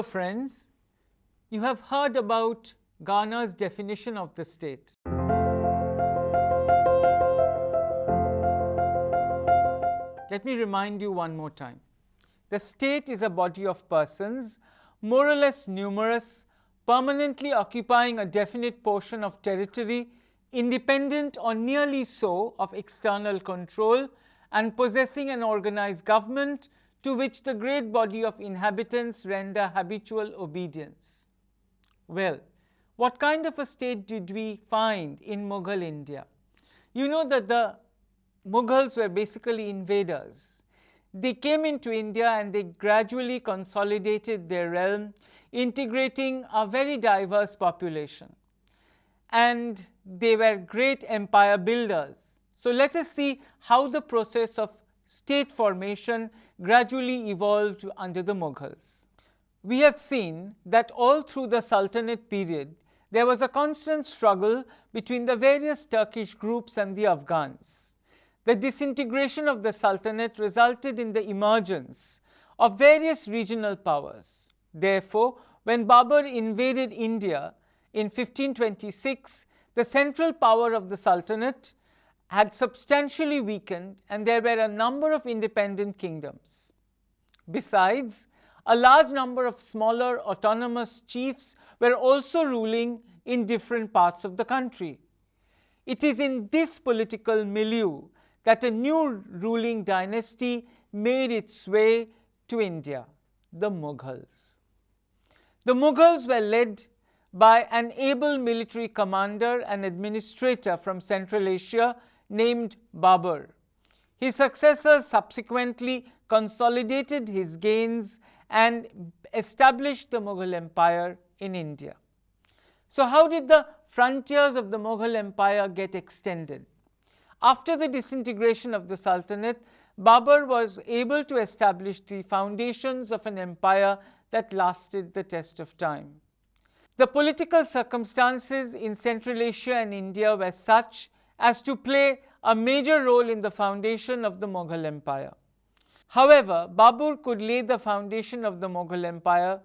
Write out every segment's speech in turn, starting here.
Hello friends, you have heard about Garner's definition of the state. Let me remind you one more time. The state is a body of persons, more or less numerous, permanently occupying a definite portion of territory, independent or nearly so of external control, and possessing an organized government to which the great body of inhabitants render habitual obedience. Well, what kind of a state did we find in Mughal India? You know that the Mughals were basically invaders. They came into India and they gradually consolidated their realm, integrating a very diverse population. And they were great empire builders. So let us see how the process of state formation gradually evolved under the Mughals. We have seen that all through the Sultanate period, there was a constant struggle between the various Turkish groups and the Afghans. The disintegration of the Sultanate resulted in the emergence of various regional powers. Therefore, when Babur invaded India in 1526, the central power of the Sultanate had substantially weakened and there were a number of independent kingdoms. Besides, a large number of smaller autonomous chiefs were also ruling in different parts of the country. It is in this political milieu that a new ruling dynasty made its way to India, the Mughals. The Mughals were led by an able military commander and administrator from Central Asia named Babur. His successors subsequently consolidated his gains and established the Mughal Empire in India. So how did the frontiers of the Mughal Empire get extended? After the disintegration of the Sultanate, Babur was able to establish the foundations of an empire that lasted the test of time. The political circumstances in Central Asia and India were such as to play a major role in the foundation of the Mughal Empire. However, Babur could lay the foundation of the Mughal Empire,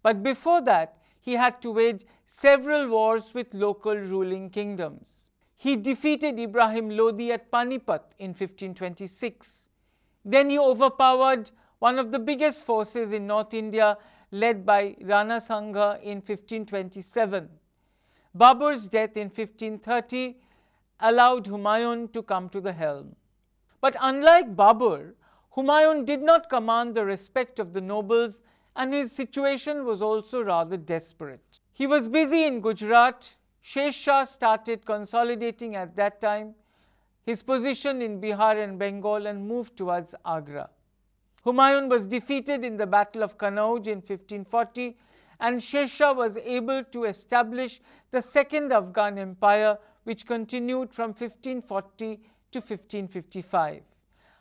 but before that, he had to wage several wars with local ruling kingdoms. He defeated Ibrahim Lodi at Panipat in 1526. Then he overpowered one of the biggest forces in North India, led by Rana Sangha in 1527. Babur's death in 1530 allowed Humayun to come to the helm. But unlike Babur, Humayun did not command the respect of the nobles, and his situation was also rather desperate. He was busy in Gujarat. Shesh Shah started consolidating at that time his position in Bihar and Bengal and moved towards Agra. Humayun was defeated in the Battle of Kannauj in 1540, and Shesh Shah was able to establish the Second Afghan Empire, which continued from 1540 to 1555.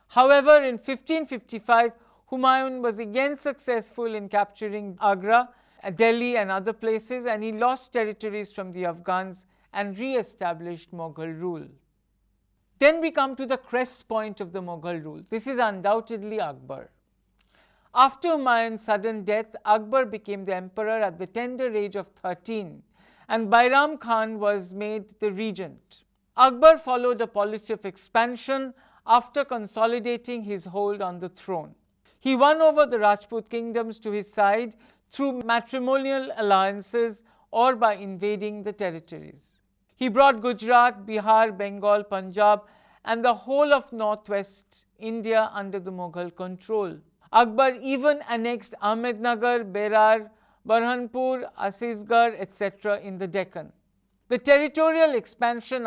However, in 1555, Humayun was again successful in capturing Agra, Delhi and other places, and he lost territories from the Afghans and re-established Mughal rule. Then we come to the crest point of the Mughal rule. This is undoubtedly Akbar. After Humayun's sudden death, Akbar became the emperor at the tender age of 13, and Bairam Khan was made the regent. Akbar followed a policy of expansion after consolidating his hold on the throne. He won over the Rajput kingdoms to his side through matrimonial alliances or by invading the territories. He brought Gujarat, Bihar, Bengal, Punjab and the whole of northwest India under the Mughal control. Akbar even annexed Ahmednagar, Berar, Burhanpur, Asisgarh, etc. in the Deccan. The territorial expansion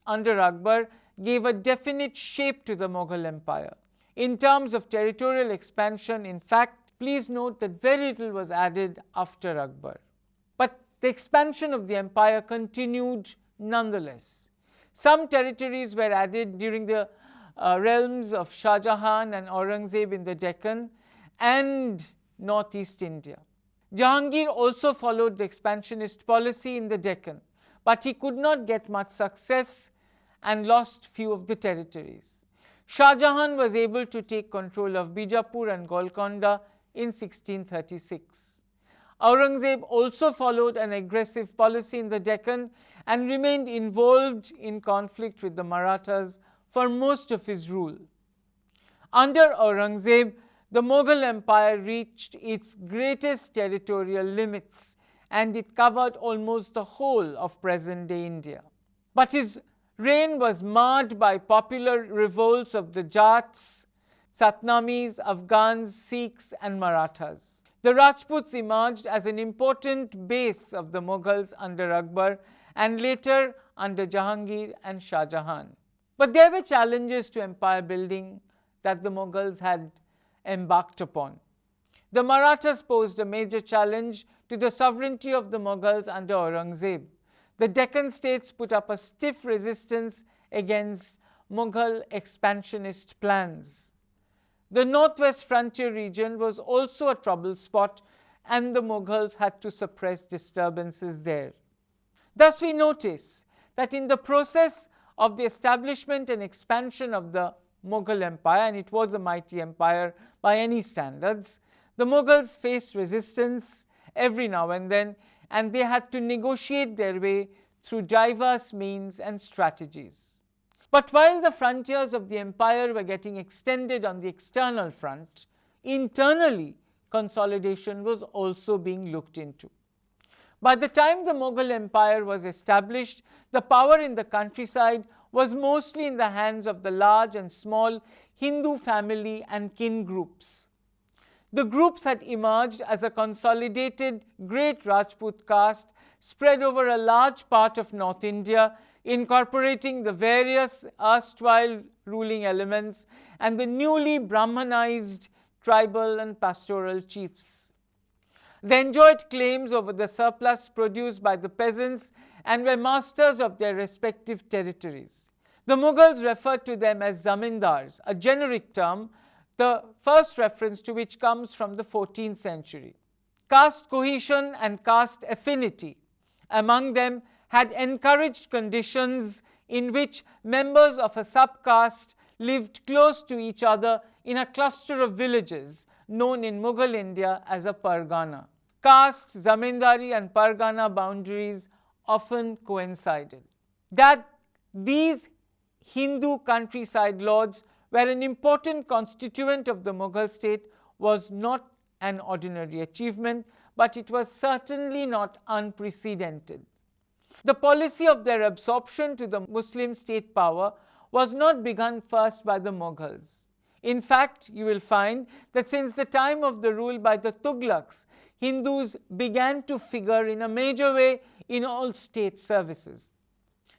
under Akbar gave a definite shape to the Mughal Empire. In terms of territorial expansion, in fact, please note that very little was added after Akbar. But the expansion of the empire continued nonetheless. Some territories were added during the realms of Shah Jahan and Aurangzeb in the Deccan and northeast India. Jahangir also followed the expansionist policy in the Deccan, but he could not get much success and lost few of the territories. Shah Jahan was able to take control of Bijapur and Golconda in 1636. Aurangzeb also followed an aggressive policy in the Deccan and remained involved in conflict with the Marathas for most of his rule. Under Aurangzeb, the Mughal Empire reached its greatest territorial limits and it covered almost the whole of present-day India. But his reign was marred by popular revolts of the Jats, Satnamis, Afghans, Sikhs and Marathas. The Rajputs emerged as an important base of the Mughals under Akbar and later under Jahangir and Shah Jahan. But there were challenges to empire building that the Mughals had embarked upon. The Marathas posed a major challenge to the sovereignty of the Mughals under Aurangzeb. The Deccan states put up a stiff resistance against Mughal expansionist plans. The northwest frontier region was also a trouble spot and the Mughals had to suppress disturbances there. Thus we notice that in the process of the establishment and expansion of the Mughal Empire, and it was a mighty empire by any standards, the Mughals faced resistance every now and then, and they had to negotiate their way through diverse means and strategies. But while the frontiers of the empire were getting extended on the external front, internally consolidation was also being looked into. By the time the Mughal Empire was established, the power in the countryside was mostly in the hands of the large and small Hindu family and kin groups. The groups had emerged as a consolidated great Rajput caste spread over a large part of North India, incorporating the various erstwhile ruling elements and the newly Brahmanized tribal and pastoral chiefs. They enjoyed claims over the surplus produced by the peasants and were masters of their respective territories. The Mughals referred to them as zamindars, a generic term, the first reference to which comes from the 14th century. Caste cohesion and caste affinity among them had encouraged conditions in which members of a subcaste lived close to each other in a cluster of villages known in Mughal India as a pargana. Caste, zamindari and pargana boundaries often coincided. That these Hindu countryside lords were an important constituent of the Mughal state was not an ordinary achievement, but it was certainly not unprecedented. The policy of their absorption to the Muslim state power was not begun first by the Mughals. In fact, you will find that since the time of the rule by the Tughlaqs, Hindus began to figure in a major way in all state services.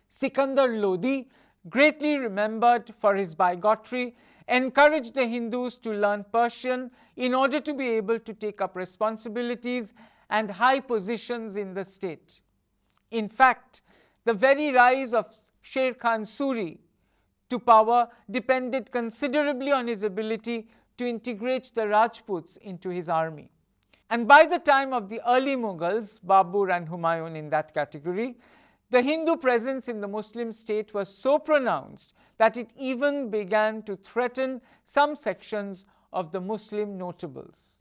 Sikandar Lodi, greatly remembered for his bigotry, encouraged the Hindus to learn Persian in order to be able to take up responsibilities and high positions in the state. In fact, the very rise of Sher Khan Suri to power depended considerably on his ability to integrate the Rajputs into his army. And by the time of the early Mughals, Babur and Humayun in that category, the Hindu presence in the Muslim state was so pronounced that it even began to threaten some sections of the Muslim notables.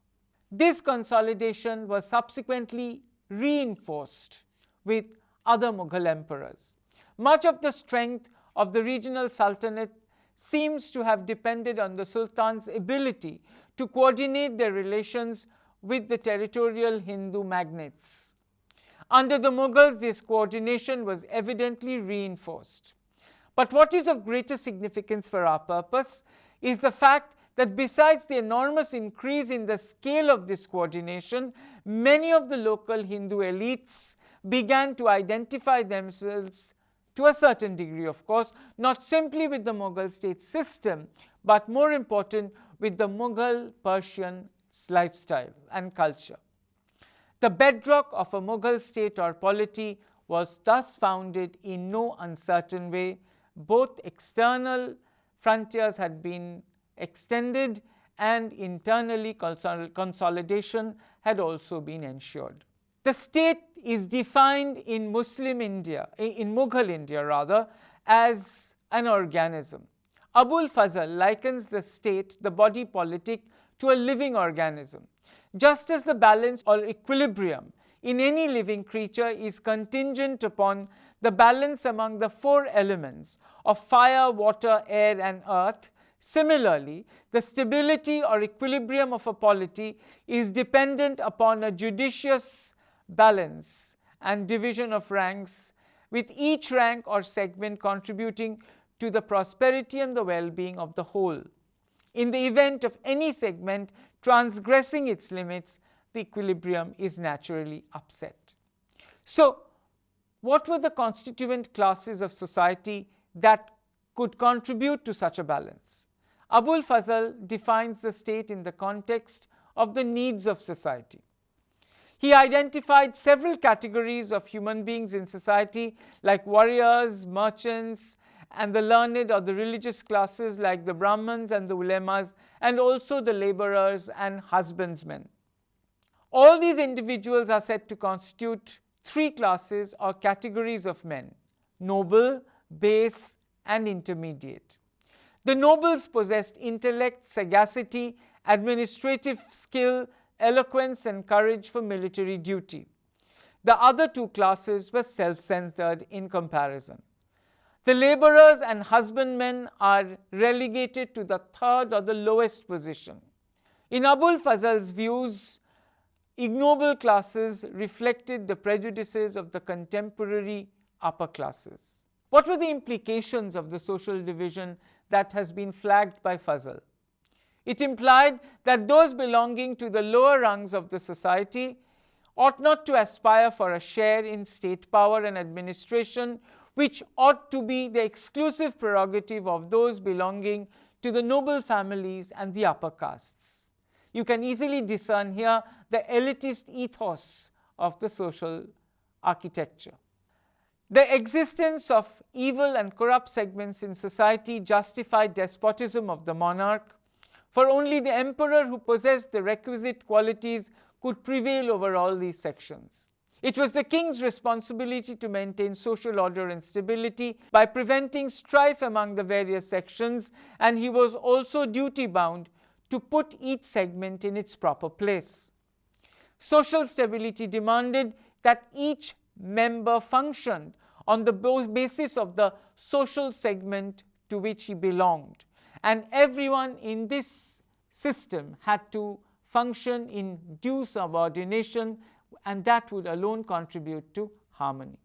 This consolidation was subsequently reinforced with other Mughal emperors. Much of the strength of the regional sultanate seems to have depended on the sultan's ability to coordinate their relations with the territorial Hindu magnates. Under the Mughals, this coordination was evidently reinforced. But what is of greater significance for our purpose is the fact that besides the enormous increase in the scale of this coordination, many of the local Hindu elites began to identify themselves to a certain degree, of course, not simply with the Mughal state system, but more important, with the Mughal Persian lifestyle and culture. The bedrock of a Mughal state or polity was thus founded in no uncertain way. Both external frontiers had been extended and internally consolidation had also been ensured. The state is defined in Muslim India, in Mughal India rather, as an organism. Abul Fazl likens the state, the body politic, to a living organism. just as the balance or equilibrium in any living creature is contingent upon the balance among the four elements of fire, water, air, and earth, similarly, the stability or equilibrium of a polity is dependent upon a judicious balance and division of ranks, with each rank or segment contributing to the prosperity and the well-being of the whole. In the event of any segment transgressing its limits, the equilibrium is naturally upset. So, what were the constituent classes of society that could contribute to such a balance? Abul Fazl defines the state in the context of the needs of society. He identified several categories of human beings in society, like warriors, merchants, and the learned or the religious classes like the Brahmins and the ulemas, and also the laborers and husbandmen. All these individuals are said to constitute three classes or categories of men: noble, base, and intermediate. The nobles possessed intellect, sagacity, administrative skill, eloquence, and courage for military duty. The other two classes were self-centered in comparison. The laborers and husbandmen are relegated to the third or the lowest position. In Abul Fazl's views, ignoble classes reflected the prejudices of the contemporary upper classes. What were the implications of the social division that has been flagged by Fazl? It implied that those belonging to the lower rungs of the society ought not to aspire for a share in state power and administration, which ought to be the exclusive prerogative of those belonging to the noble families and the upper castes. You can easily discern here the elitist ethos of the social architecture. The existence of evil and corrupt segments in society justified despotism of the monarch, for only the emperor who possessed the requisite qualities could prevail over all these sections. It was the king's responsibility to maintain social order and stability by preventing strife among the various sections, and he was also duty-bound to put each segment in its proper place. Social stability demanded that each member functioned on the basis of the social segment to which he belonged, and everyone in this system had to function in due subordination, and that would alone contribute to harmony.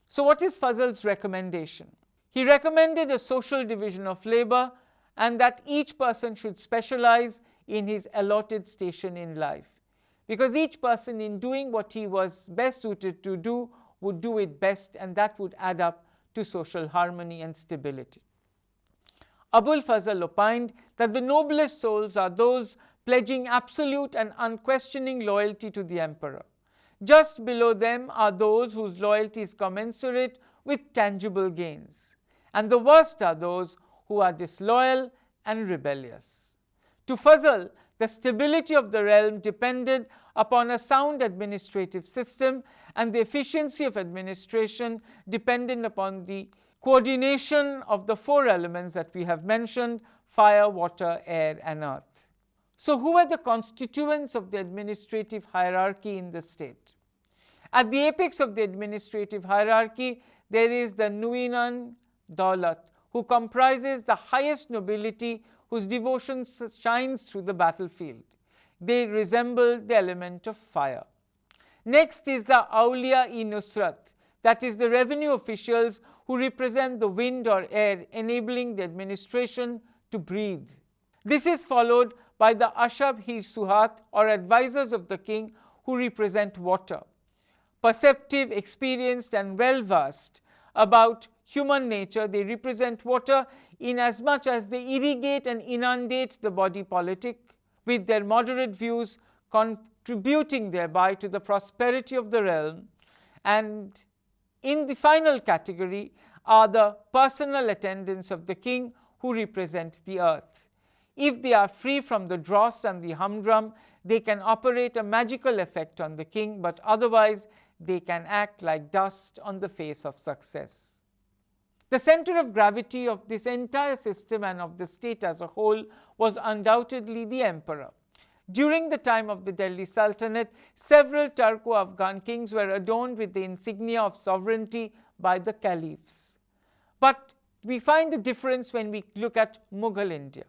So what is Fazl's recommendation? He recommended a social division of labor and that each person should specialize in his allotted station in life, because each person, in doing what he was best suited to do, would do it best, and that would add up to social harmony and stability. Abul Fazl opined that the noblest souls are those pledging absolute and unquestioning loyalty to the emperor. Just below them are those whose loyalty is commensurate with tangible gains, and the worst are those who are disloyal and rebellious. To Fazl, the stability of the realm depended upon a sound administrative system, and the efficiency of administration depended upon the coordination of the four elements that we have mentioned: fire, water, air, and earth. So who are the constituents of the administrative hierarchy in the state? At the apex of the administrative hierarchy, there is the Nuinan Daulat, who comprises the highest nobility, whose devotion shines through the battlefield. They resemble the element of fire. Next is the Awliya-i-Nusrat, that is the revenue officials who represent the wind or air, enabling the administration to breathe. This is followed by the Ashab-i-Suhat, or advisors of the king, who represent water. Perceptive, experienced, and well-versed about human nature, they represent water inasmuch as they irrigate and inundate the body politic, with their moderate views contributing thereby to the prosperity of the realm. And in the final category are the personal attendants of the king, who represent the earth. If they are free from the dross and the humdrum, they can operate a magical effect on the king, but otherwise they can act like dust on the face of success. The center of gravity of this entire system and of the state as a whole was undoubtedly the emperor. During the time of the Delhi Sultanate, several Turko-Afghan kings were adorned with the insignia of sovereignty by the caliphs. But we find a difference when we look at Mughal India.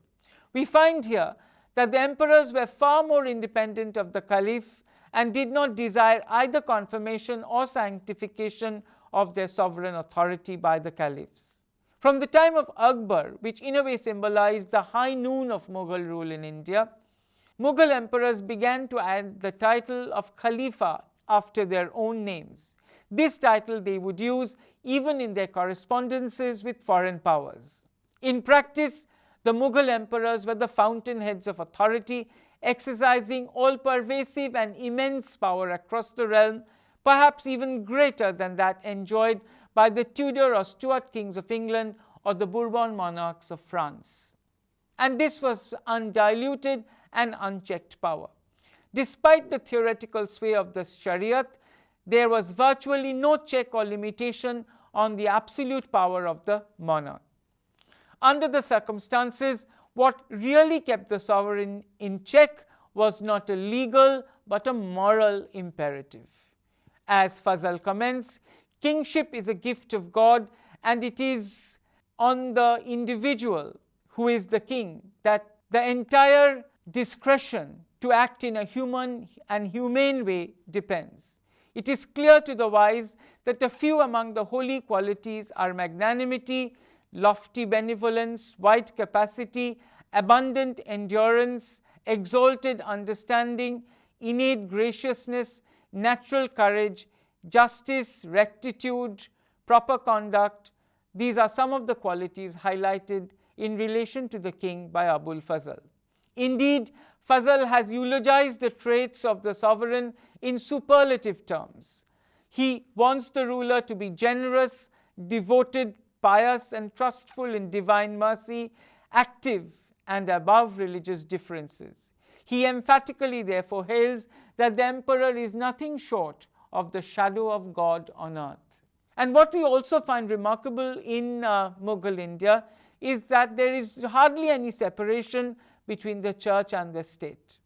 We find here that the emperors were far more independent of the caliph and did not desire either confirmation or sanctification of their sovereign authority by the caliphs. From the time of Akbar, which in a way symbolized the high noon of Mughal rule in India, Mughal emperors began to add the title of Khalifa after their own names. This title they would use even in their correspondences with foreign powers. In practice, the Mughal emperors were the fountainheads of authority, exercising all-pervasive and immense power across the realm, perhaps even greater than that enjoyed by the Tudor or Stuart kings of England or the Bourbon monarchs of France. And this was undiluted and unchecked power. Despite the theoretical sway of the Shariat, there was virtually no check or limitation on the absolute power of the monarch. Under the circumstances, what really kept the sovereign in check was not a legal but a moral imperative. As FAZL comments, kingship is a gift of God, and it is on the individual who is the king that the entire discretion to act in a human and humane way depends. It is clear to the wise that a few among the holy qualities are magnanimity, lofty benevolence, wide capacity, abundant endurance, exalted understanding, innate graciousness, natural courage, justice, rectitude, proper conduct. These are some of the qualities highlighted in relation to the king by Abul Fazl. Indeed, Fazl has eulogized the traits of the sovereign in superlative terms. He wants the ruler to be generous, devoted, pious, and trustful in divine mercy, active and above religious differences. He emphatically, therefore, hails that the emperor is nothing short of the shadow of God on earth. And what we also find remarkable in Mughal India is that there is hardly any separation between the church and the state.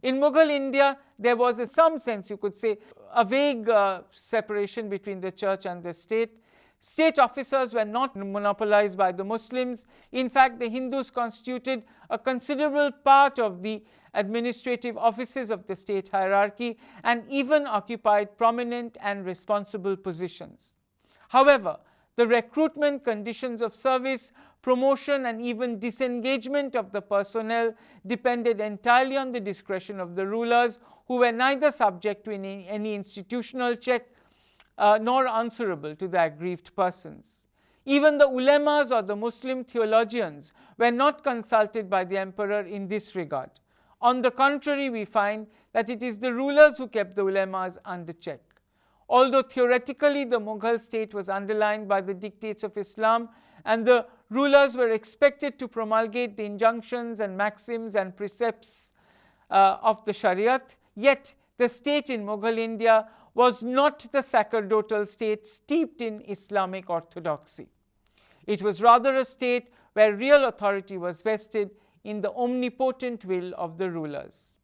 In Mughal India, there was, in some sense, you could say, a vague separation between the church and the state. State officers were not monopolized by the Muslims. In fact, the Hindus constituted a considerable part of the administrative offices of the state hierarchy and even occupied prominent and responsible positions. However, the recruitment, conditions of service, promotion, and even disengagement of the personnel depended entirely on the discretion of the rulers, who were neither subject to any institutional check nor answerable to the aggrieved persons. Even the ulemas or the Muslim theologians were not consulted by the emperor in this regard. On the contrary, we find that it is the rulers who kept the ulemas under check. Although theoretically the Mughal state was underlined by the dictates of Islam and the rulers were expected to promulgate the injunctions and maxims and precepts of the Shariat, yet the state in Mughal India was not the sacerdotal state steeped in Islamic orthodoxy. It was rather a state where real authority was vested in the omnipotent will of the rulers.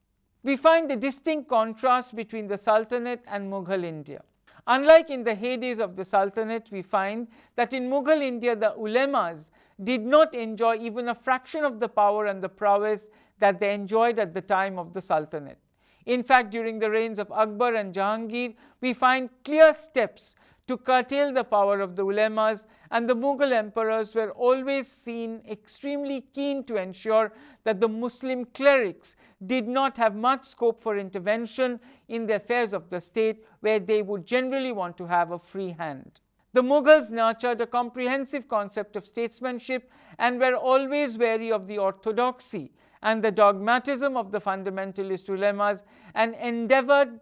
We find a distinct contrast between the Sultanate and Mughal India. Unlike in the heydays of the Sultanate, we find that in Mughal India the ulemas did not enjoy even a fraction of the power and the prowess that they enjoyed at the time of the Sultanate. In fact, during the reigns of Akbar and Jahangir, we find clear steps to curtail the power of the ulemas, and the Mughal emperors were always seen extremely keen to ensure that the Muslim clerics did not have much scope for intervention in the affairs of the state, where they would generally want to have a free hand. The Mughals nurtured a comprehensive concept of statesmanship and were always wary of the orthodoxy and the dogmatism of the fundamentalist ulemas, and endeavored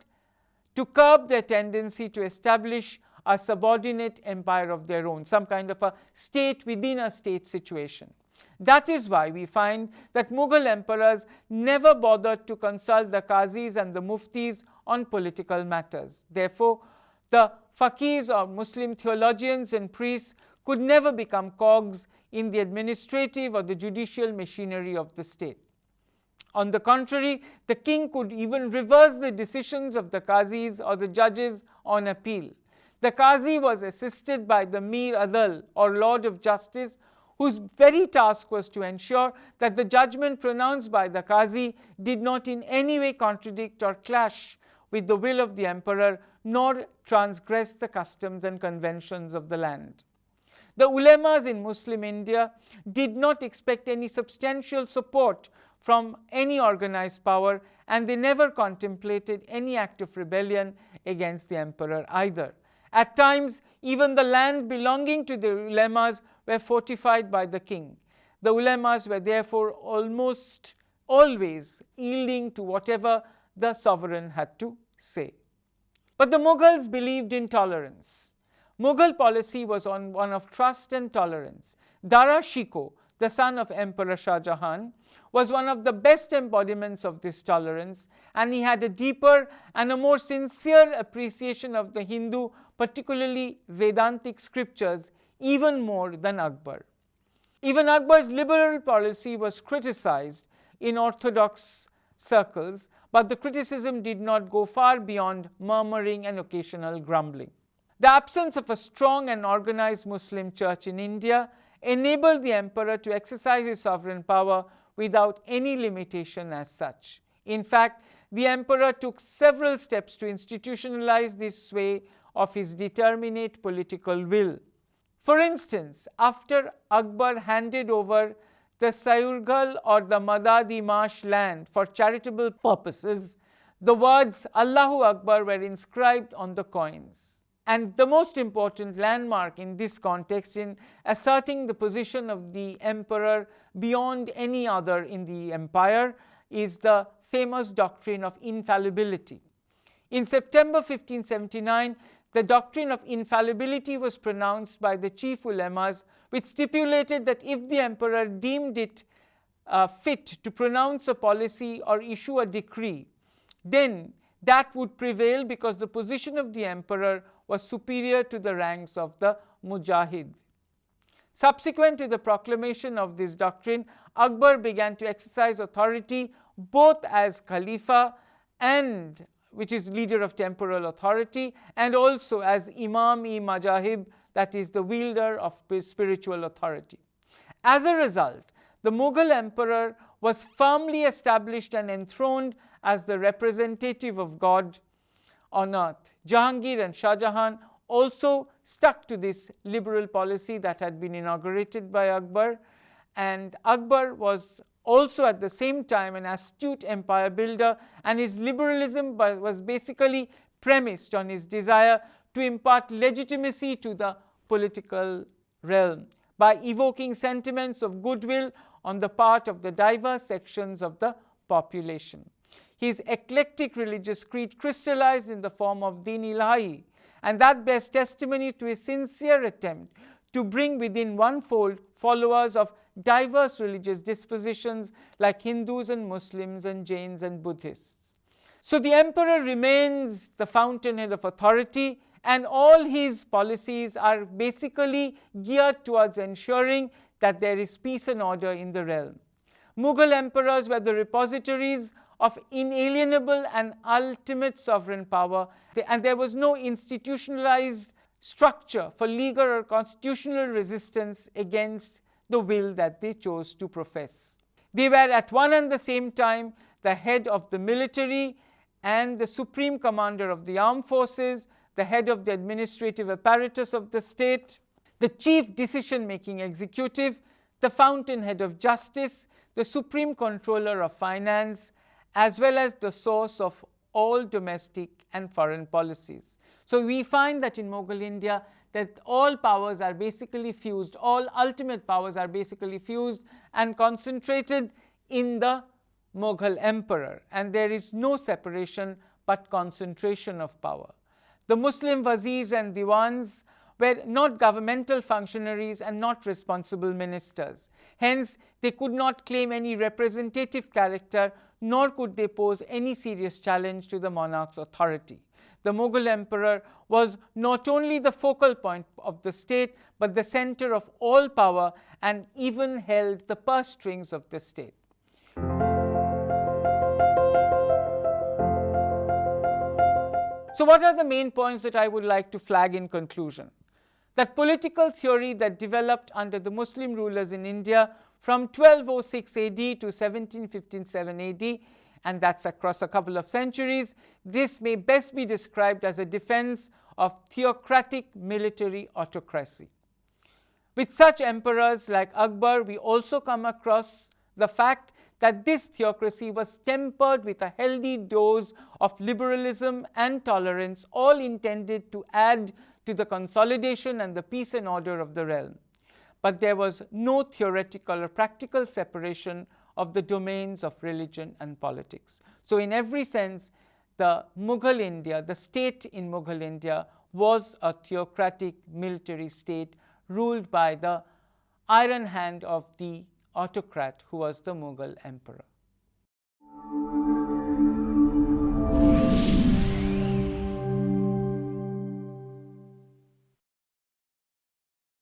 to curb their tendency to establish a subordinate empire of their own, some kind of a state within a state situation. That is why we find that Mughal emperors never bothered to consult the qazis and the muftis on political matters. Therefore, the faqirs or Muslim theologians and priests could never become cogs in the administrative or the judicial machinery of the state. On the contrary, the king could even reverse the decisions of the qazis or the judges on appeal. The qazi was assisted by the Mir Adal or Lord of Justice, whose very task was to ensure that the judgment pronounced by the qazi did not in any way contradict or clash with the will of the emperor, nor transgress the customs and conventions of the land. The ulemas in Muslim India did not expect any substantial support from any organized power, and they never contemplated any act of rebellion against the emperor either. At times, even the land belonging to the ulemas were fortified by the king. The ulemas were therefore almost always yielding to whatever the sovereign had to say. But the Mughals believed in tolerance. Mughal policy was one of trust and tolerance. Dara Shikoh, the son of Emperor Shah Jahan, was one of the best embodiments of this tolerance, and he had a deeper and a more sincere appreciation of the Hindu, particularly Vedantic scriptures, even more than Akbar. Even Akbar's liberal policy was criticized in orthodox circles, but the criticism did not go far beyond murmuring and occasional grumbling. The absence of a strong and organized Muslim church in India enabled the emperor to exercise his sovereign power without any limitation as such. In fact, the emperor took several steps to institutionalize this sway of his determinate political will. For instance, after Akbar handed over the Sayurgal or the Madadi Marsh land for charitable purposes, the words Allahu Akbar were inscribed on the coins. And the most important landmark in this context in asserting the position of the emperor beyond any other in the empire is the famous doctrine of infallibility. In September 1579, the doctrine of infallibility was pronounced by the chief ulemas, which stipulated that if the emperor deemed it fit to pronounce a policy or issue a decree, then that would prevail because the position of the emperor was superior to the ranks of the mujahid. Subsequent to the proclamation of this doctrine, Akbar began to exercise authority both as Khalifa and which is leader of temporal authority, and also as Imam-e-Majahib, that is the wielder of spiritual authority. As a result, the Mughal emperor was firmly established and enthroned as the representative of God on earth. Jahangir and Shah Jahan also stuck to this liberal policy that had been inaugurated by Akbar, and Akbar was also at the same time an astute empire builder, and his liberalism was basically premised on his desire to impart legitimacy to the political realm by evoking sentiments of goodwill on the part of the diverse sections of the population. His eclectic religious creed crystallized in the form of Din Ilahi, and that bears testimony to his sincere attempt to bring within one fold followers of diverse religious dispositions like Hindus and Muslims and Jains and Buddhists. So the emperor remains the fountainhead of authority, and all his policies are basically geared towards ensuring that there is peace and order in the realm. Mughal emperors were the repositories of inalienable and ultimate sovereign power, and there was no institutionalized structure for legal or constitutional resistance against the will that they chose to profess. They were at one and the same time the head of the military and the supreme commander of the armed forces, the head of the administrative apparatus of the state, the chief decision-making executive, the fountainhead of justice, the supreme controller of finance, as well as the source of all domestic and foreign policies. So we find that in Mughal India that all powers are basically fused, all ultimate powers are basically fused and concentrated in the Mughal emperor, and there is no separation but concentration of power. The Muslim wazirs and diwans were not governmental functionaries and not responsible ministers. Hence, they could not claim any representative character, nor could they pose any serious challenge to the monarch's authority. The Mughal emperor was not only the focal point of the state, but the center of all power, and even held the purse strings of the state. So what are the main points that I would like to flag in conclusion? That political theory that developed under the Muslim rulers in India from 1206 AD to 1757 AD, and that's across a couple of centuries, this may best be described as a defense of theocratic military autocracy. With such emperors like Akbar, we also come across the fact that this theocracy was tempered with a healthy dose of liberalism and tolerance, all intended to add to the consolidation and the peace and order of the realm. But there was no theoretical or practical separation of the domains of religion and politics. So in every sense, the Mughal India, the state in Mughal India, was a theocratic military state ruled by the iron hand of the autocrat who was the Mughal emperor.